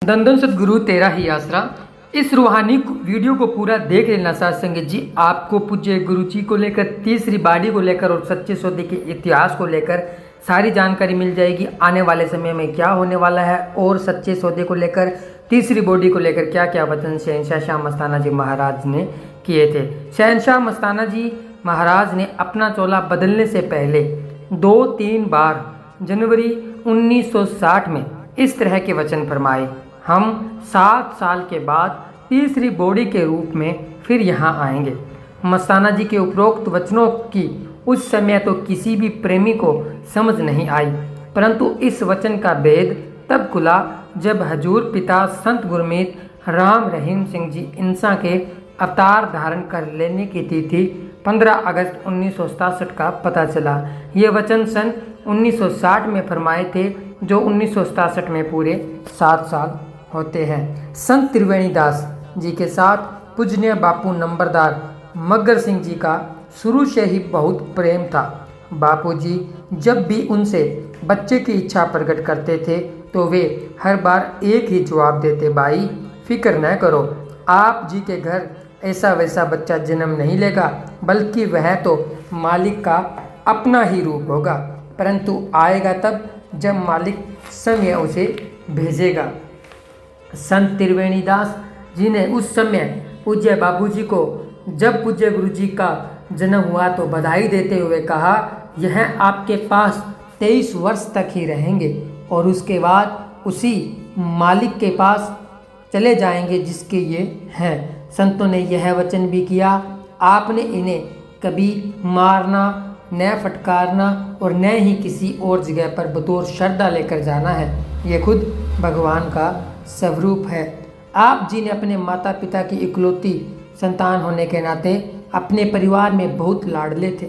दंदन सदगुरु तेरा ही आसरा। इस रूहानी वीडियो को पूरा देख लेना साथ संगत जी। आपको पूज्य गुरु जी को लेकर, तीसरी बाड़ी को लेकर और सच्चे सौदे के इतिहास को लेकर सारी जानकारी मिल जाएगी। आने वाले समय में क्या होने वाला है और सच्चे सौदे को लेकर, तीसरी बॉडी को लेकर क्या क्या वचन शहनशाह शाह मस्ताना जी महाराज ने किए थे। शहनशाह मस्ताना जी महाराज ने अपना चोला बदलने से पहले 2-3 बार जनवरी 1960 में इस तरह के वचन फरमाए, हम 7 साल के बाद तीसरी बॉडी के रूप में फिर यहाँ आएंगे। मस्ताना जी के उपरोक्त वचनों की उस समय तो किसी भी प्रेमी को समझ नहीं आई, परंतु इस वचन का भेद तब खुला जब हजूर पिता संत गुरमीत राम रहीम सिंह जी इंसा के अवतार धारण कर लेने की तिथि 15 अगस्त 1967 का पता चला। ये वचन सन 1960 में फरमाए थे, जो 1967 में पूरे 7 साल होते हैं। संत त्रिवेणी दास जी के साथ पूजनीय बापू नंबरदार मग्गर सिंह जी का शुरू से ही बहुत प्रेम था। बापू जी जब भी उनसे बच्चे की इच्छा प्रकट करते थे तो वे हर बार एक ही जवाब देते, भाई फिक्र न करो, आप जी के घर ऐसा वैसा बच्चा जन्म नहीं लेगा, बल्कि वह तो मालिक का अपना ही रूप होगा, परंतु आएगा तब जब मालिक समय उसे भेजेगा। संत त्रिवेणी दास जी ने उस समय पूज्य बाबूजी को जब पूज्य गुरु जी का जन्म हुआ तो बधाई देते हुए कहा, यह आपके पास 23 वर्ष तक ही रहेंगे और उसके बाद उसी मालिक के पास चले जाएंगे जिसके ये हैं। संतों ने यह वचन भी किया, आपने इन्हें कभी मारना न फटकारना और न ही किसी और जगह पर बतौर श्रद्धा लेकर जाना है, ये खुद भगवान का स्वरूप है। आप जी ने अपने माता पिता की इकलौती संतान होने के नाते अपने परिवार में बहुत लाडले थे।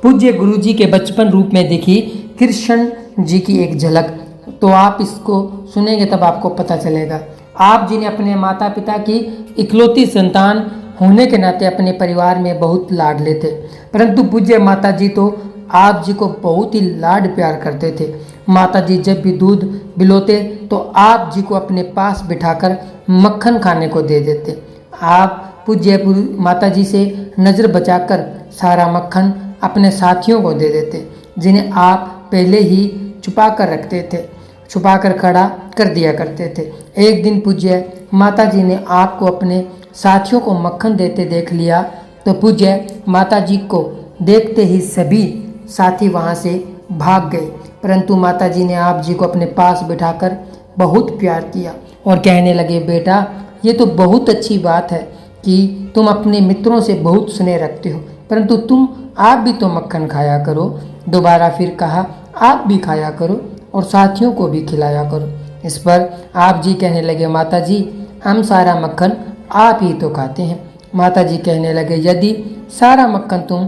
पूज्य गुरु जी के बचपन रूप में देखी कृष्ण जी की एक झलक, तो आप इसको सुनेंगे तब आपको पता चलेगा। आप जी ने अपने माता पिता की इकलौती संतान होने के नाते अपने परिवार में बहुत लाडले थे, परंतु पूज्य माता जी तो आप जी को बहुत ही लाड प्यार करते थे। माता जी जब भी दूध बिलोते तो आप जी को अपने पास बिठाकर मक्खन खाने को दे देते। आप पूज्य माता जी से नज़र बचाकर सारा मक्खन अपने साथियों को दे देते, जिन्हें आप पहले ही छुपा कर रखते थे, छुपा कर खड़ा कर दिया करते थे। एक दिन पूज्य माता जी ने आपको अपने साथियों को मक्खन देते देख लिया, तो पूज्य माता जी को देखते ही सभी साथी वहाँ से भाग गए, परंतु माता जी ने आप जी को अपने पास बिठाकर बहुत प्यार किया और कहने लगे, बेटा ये तो बहुत अच्छी बात है कि तुम अपने मित्रों से बहुत स्नेह रखते हो, परंतु आप भी तो मक्खन खाया करो। दोबारा फिर कहा, आप भी खाया करो और साथियों को भी खिलाया करो। इस पर आप जी कहने लगे, माता जी हम सारा मक्खन आप ही तो खाते हैं। माता जी कहने लगे, यदि सारा मक्खन तुम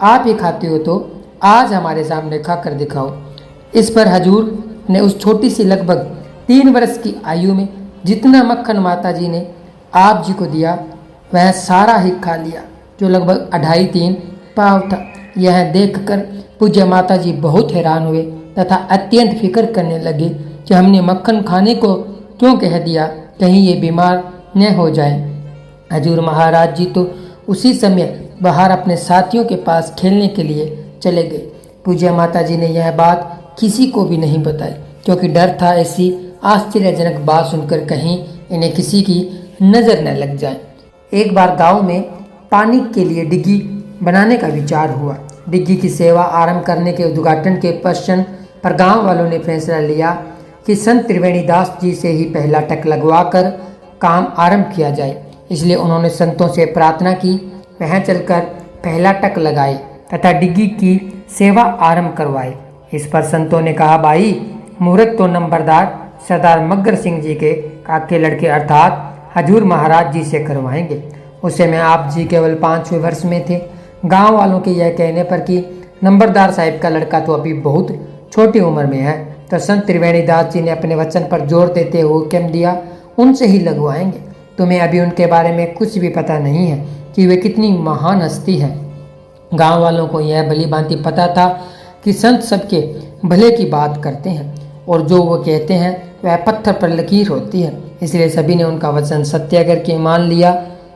आप ही खाते हो तो आज हमारे सामने खा कर दिखाओ। इस पर हजूर ने उस छोटी सी लगभग 3 वर्ष की आयु में जितना मक्खन माता जी ने आप जी को दिया वह सारा ही खा लिया, जो लगभग 2.5-3 पाव था। यह देखकर पूज्य माता जी बहुत हैरान हुए तथा अत्यंत फिक्र करने लगे कि हमने मक्खन खाने को क्यों कह दिया, कहीं ये बीमार न हो जाए। हजूर महाराज जी तो उसी समय बाहर अपने साथियों के पास खेलने के लिए चले गए। पूज्य माता जी ने यह बात किसी को भी नहीं बताई, क्योंकि डर था ऐसी आश्चर्यजनक बात सुनकर कहीं इन्हें किसी की नज़र न लग जाए। एक बार गांव में पानी के लिए डिग्गी बनाने का विचार हुआ। डिग्गी की सेवा आरंभ करने के उद्घाटन के पश्चात पर गांव वालों ने फैसला लिया कि संत त्रिवेणी दास जी से ही पहला टक लगवाकर काम आरंभ किया जाए। इसलिए उन्होंने संतों से प्रार्थना की, वह चलकर पहला टक लगाए तथा डिग्गी की सेवा आरंभ करवाए। इस पर संतों ने कहा, भाई मुहूर्त तो नंबरदार सरदार मग्गर सिंह जी के काके लड़के अर्थात हजूर महाराज जी से करवाएंगे। उस समय आप जी केवल 5वें वर्ष में थे। गांव वालों के यह कहने पर कि नंबरदार साहिब का लड़का तो अभी बहुत छोटी उम्र में है, तो संत त्रिवेणी दास जी ने अपने वचन पर जोर देते हुए हुक्म दिया, उनसे ही लगवाएंगे। तुम्हें अभी उनके बारे में कुछ भी पता नहीं है कि वे कितनी महान हस्ती है। गांव वालों को यह भली भांति पता था कि संत सबके भले की बात करते हैं और जो वो कहते हैं वह पत्थर पर लकीर होती है। इसलिए सभी ने उनका वचन सत्य करके मान लिया।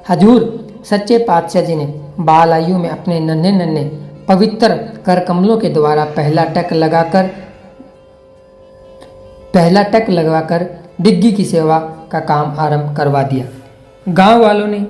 हजूर सच्चे पातशाह जी ने बाल आयु में अपने नन्हे नन्हे पवित्र कर कमलों के द्वारा पहला टक लगाकर डिग्गी की सेवा का काम आरंभ करवा दिया। गांव वालों ने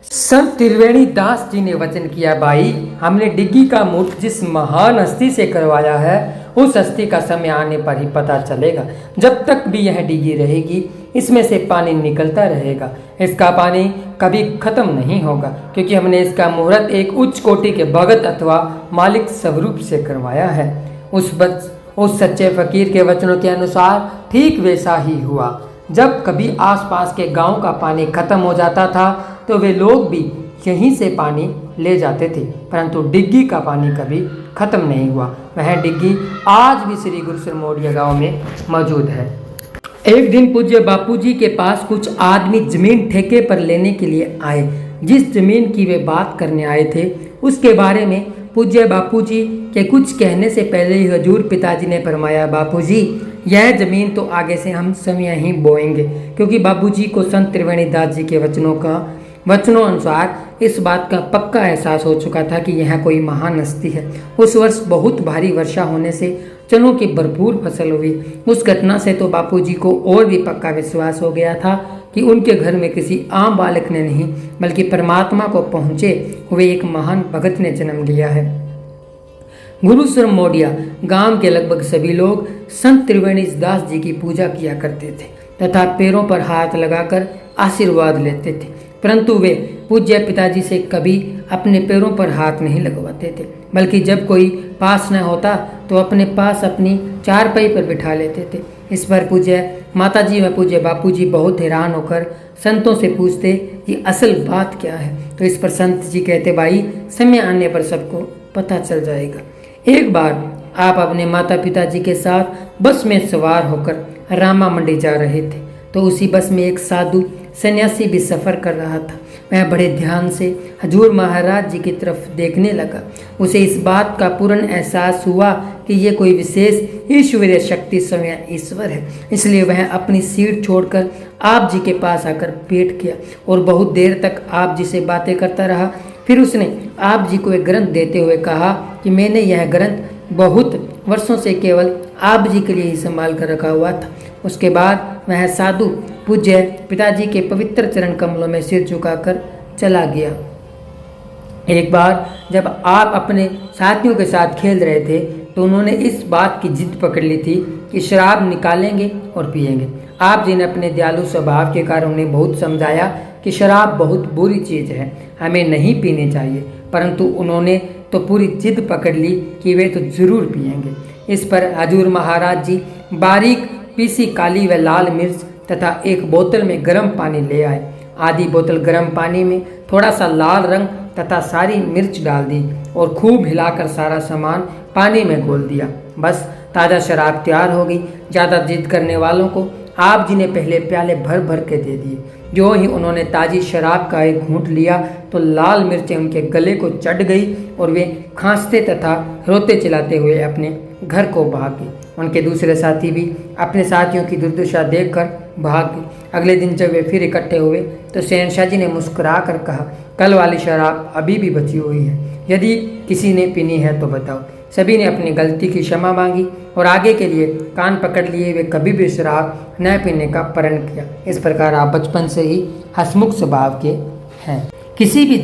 संत त्रिवेणी दास जी ने वचन किया, भाई हमने डिग्गी का मूठ जिस महान हस्ती से करवाया है उस हस्ती का समय आने पर ही पता चलेगा। जब तक भी यह डिग्गी रहेगी इसमें से पानी निकलता रहेगा, इसका पानी कभी खत्म नहीं होगा, क्योंकि हमने इसका मुहूर्त एक उच्च कोटि के भगत अथवा मालिक स्वरूप से करवाया है। उस सच्चे फकीर के वचनों के अनुसार ठीक वैसा ही हुआ। जब कभी आसपास के गांव का पानी खत्म हो जाता था तो वे लोग भी यहीं से पानी ले जाते थे, परंतु डिग्गी का पानी कभी खत्म नहीं हुआ। वह डिग्गी आज भी श्री गुरु सरमोडिया गांव में मौजूद है। एक दिन पूज्य बापूजी के पास कुछ आदमी जमीन ठेके पर लेने के लिए आए। जिस जमीन की वे बात करने आए थे उसके बारे में पूज्य बापूजी के कुछ कहने से पहले ही हजूर पिताजी ने फरमाया, बापूजी यह जमीन तो आगे से हम समय ही बोएंगे, क्योंकि बापूजी को संत त्रिवेणी दास जी के वचनों अनुसार इस बात का पक्का एहसास हो चुका था कि यह कोई महान हस्ती है। उस वर्ष बहुत भारी वर्षा होने से चनों की भरपूर फसल हुई। उस घटना से तो बापूजी को और भी पक्का विश्वास हो गया था कि उनके घर में किसी आम बालक ने नहीं बल्कि परमात्मा को पहुँचे हुए एक महान भगत ने जन्म लिया है। गुरु सरमोडिया गांव के लगभग सभी लोग संत त्रिवेणी दास जी की पूजा किया करते थे तथा पैरों पर हाथ लगाकर आशीर्वाद लेते थे, परंतु वे पूज्य पिताजी से कभी अपने पैरों पर हाथ नहीं लगवाते थे, बल्कि जब कोई पास न होता तो अपने पास अपनी चारपाई पर बिठा लेते थे। इस पर पूज्य माताजी व पूज्य बापूजी बहुत हैरान होकर संतों से पूछते कि असल बात क्या है। तो इस पर संत जी कहते, भाई समय आने पर सबको पता चल जाएगा। एक बार आप अपने माता पिताजी के साथ बस में सवार होकर रामा मंडी जा रहे थे, तो उसी बस में एक साधु सन्यासी भी सफ़र कर रहा था। वह बड़े ध्यान से हजूर महाराज जी की तरफ देखने लगा। उसे इस बात का पूर्ण एहसास हुआ कि ये कोई विशेष ईश्वरीय शक्ति स्वयं ईश्वर है। इसलिए वह अपनी सीट छोड़कर आप जी के पास आकर बैठ गया और बहुत देर तक आप जी से बातें करता रहा। फिर उसने आप जी को एक ग्रंथ देते हुए कहा कि मैंने यह ग्रंथ बहुत वर्षों से केवल आप जी के लिए ही संभाल कर रखा हुआ था। उसके बाद वह साधु पूज्य पिताजी के पवित्र चरण कमलों में सिर झुकाकर चला गया। एक बार जब आप अपने साथियों के साथ खेल रहे थे तो उन्होंने इस बात की जिद पकड़ ली थी कि शराब निकालेंगे और पिएंगे। आप जी ने अपने दयालु स्वभाव के कारण उन्हें बहुत समझाया कि शराब बहुत बुरी चीज़ है, हमें नहीं पीनी चाहिए, परंतु उन्होंने तो पूरी जिद पकड़ ली कि वे तो जरूर पिएंगे। इस पर हजूर महाराज जी बारीक पीसी काली व लाल मिर्च तथा एक बोतल में गर्म पानी ले आए। आधी बोतल गर्म पानी में थोड़ा सा लाल रंग तथा सारी मिर्च डाल दी और खूब हिलाकर सारा सामान पानी में घोल दिया। बस ताज़ा शराब तैयार हो गई। ज़्यादा जिद करने वालों को आप जी ने पहले प्याले भर भर के दे दिए। जो ही उन्होंने ताज़ी शराब का एक घूंट लिया तो लाल मिर्चें उनके गले को चढ़ गई और वे खांसते तथा रोते चिल्लाते हुए अपने घर को भाग गए। उनके दूसरे साथी भी अपने साथियों की दुर्दशा देखकर भाग गए। अगले दिन जब वे फिर इकट्ठे हुए तो शहनशाह जी ने मुस्कुरा कर कहा, कल वाली शराब अभी भी बची हुई है, यदि किसी ने पीनी है तो बताओ। सभी ने अपनी गलती की क्षमा मांगी और आगे के लिए कान पकड़ लिए वे कभी भी शराब न पीने का प्रण किया। इस प्रकार आप बचपन से ही हंसमुख स्वभाव के हैं। किसी भी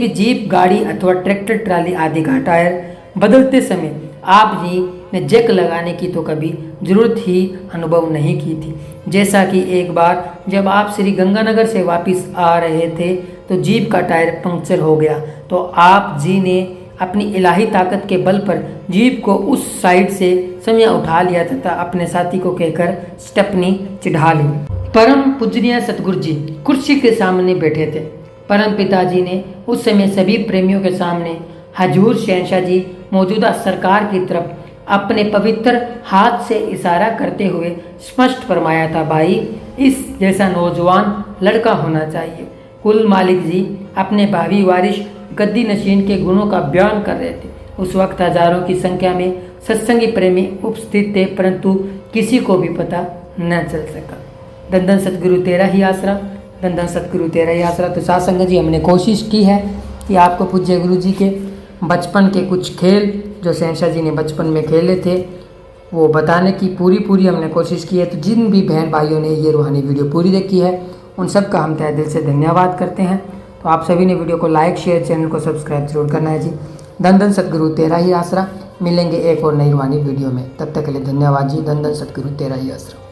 जीप गाड़ी अथवा ट्रैक्टर ट्राली आदि का टायर बदलते समय आप जी ने जैक लगाने की तो कभी जरूरत ही अनुभव नहीं की थी। जैसा कि एक बार जब आप श्री गंगानगर से वापस आ रहे थे तो जीप का टायर पंक्चर हो गया, तो आप जी ने अपनी इलाही ताकत के बल पर जीप को उस साइड से समय उठा लिया तथा अपने साथी को कहकर स्टेपनी चढ़ा ली। परम पूजनीय सतगुरु जी कुर्सी के सामने बैठे थे। परम पिताजी ने उस समय सभी प्रेमियों के सामने हजूर शहनशाह जी मौजूदा सरकार की तरफ अपने पवित्र हाथ से इशारा करते हुए स्पष्ट फरमाया था, भाई इस जैसा नौजवान लड़का होना चाहिए। कुल मालिक जी अपने भावी वारिश गद्दी नशीन के गुणों का बयान कर रहे थे। उस वक्त हजारों की संख्या में सत्संगी प्रेमी उपस्थित थे, परंतु किसी को भी पता न चल सका। धन धन सतगुरु तेरा ही आसरा, धन धन सतगुरु तेरा ही आसरा। तो साथ संगत जी, हमने कोशिश की है कि आपको पूज्य गुरु जी के बचपन के कुछ खेल जो शहनशाह जी ने बचपन में खेले थे वो बताने की पूरी हमने कोशिश की है। तो जिन भी बहन भाइयों ने ये रूहानी वीडियो पूरी देखी है उन सब का हम तहे दिल से धन्यवाद करते हैं। तो आप सभी ने वीडियो को लाइक शेयर, चैनल को सब्सक्राइब जरूर करना है जी। धन धन सतगुरु तेरा ही आसरा। मिलेंगे एक और नई रूहानी वीडियो में, तब तक के लिए धन्यवाद जी। धन धन सतगुरु तेरा ही आसरा।